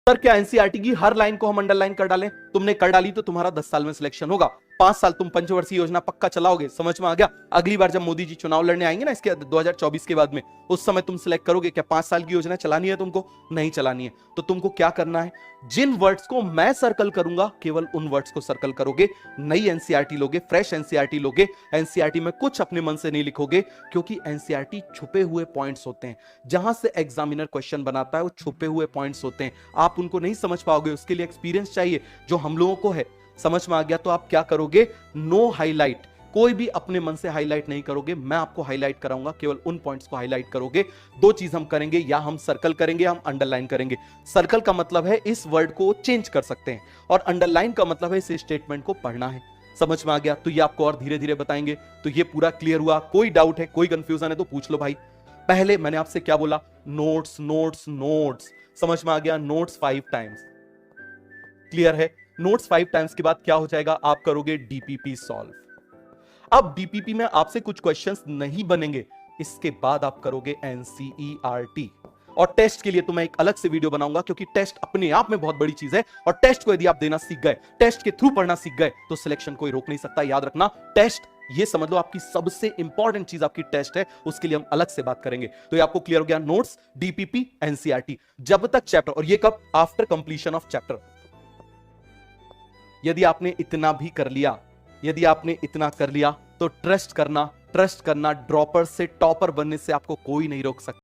Sir क्या NCERT की हर line को हम अंडरलाइन कर डालें? तुमने कर डाली तो तुम्हारा 10 साल में सिलेक्शन होगा। 5 साल तुम पंचवर्षीय योजना पक्का चलाओगे, समझ में आ गया? अगली बार जब मोदी जी चुनाव लड़ने आएंगे ना इसके 2024 के बाद में, उस समय तुम सिलेक्ट करोगे क्या 5 साल की योजना चलानी है तुमको? नहीं चलानी है। तो तुमको क्या करना है, जिन वर्ड्स को मैं सर्कल करूंगा केवल उन वर्ड्स को सर्कल करोगे। नई एनसीईआरटी लोगे, फ्रेश एनसीईआरटी लोगे। एनसीईआरटी में कुछ अपने मन से नहीं लिखोगे, क्योंकि एनसीईआरटी छुपे हुए पॉइंट्स होते हैं। जहां से एग्जामिनर क्वेश्चन बनाता है वो छुपे हुए पॉइंट्स होते हैं, आप उनको नहीं समझ पाओगे। उसके लिए एक्सपीरियंस चाहिए जो हम लोगों को है। समझ में आ गया? तो आप क्या करोगे, नो हाईलाइट, कोई भी अपने मन से हाईलाइट नहीं करोगे, मैं आपको हाईलाइट कराऊंगा, केवल उन पॉइंट्स को हाईलाइट करोगे। दो चीज हम करेंगे, या हम सर्कल करेंगे या हम अंडरलाइन करेंगे। सर्कल का मतलब है इस वर्ड को चेंज कर सकते हैं, और अंडरलाइन का मतलब है इस स्टेटमेंट को पढ़ना है। समझ में आ गया? तो ये आपको और धीरे धीरे बताएंगे। तो ये पूरा क्लियर हुआ? कोई डाउट है, कोई कंफ्यूजन है तो पूछ लो भाई। पहले मैंने आपसे क्या बोला, नोट्स नोट्स नोट्स। समझ में आ गया? Notes 5 times. क्लियर है? नोट्स 5 टाइम्स के बाद क्या हो जाएगा, आप करोगे डीपीपी सॉल्व। अब डीपीपी में आपसे कुछ क्वेश्चंस नहीं बनेंगे, इसके बाद आप करोगे एनसीईआरटी। और टेस्ट के लिए तो मैं एक अलग से वीडियो बनाऊंगा, क्योंकि टेस्ट अपने आप में बहुत बड़ी चीज है। और टेस्ट को यदि आप देना सीख गए, टेस्ट के थ्रू पढ़ना सीख गए, तो सिलेक्शन कोई रोक नहीं सकता। याद रखना, टेस्ट ये समझ लो आपकी सबसे इंपॉर्टेंट चीज आपकी टेस्ट है, उसके लिए हम अलग से बात करेंगे। तो ये आपको क्लियर हो गया, नोट्स, डीपीपी, एनसीईआरटी। जब तक चैप्टर, और ये कब, आफ्टर कंप्लीशन ऑफ चैप्टर। यदि आपने इतना भी कर लिया, यदि आपने इतना कर लिया, तो ट्रस्ट करना, ड्रॉपर से टॉपर बनने से आपको कोई नहीं रोक सकता।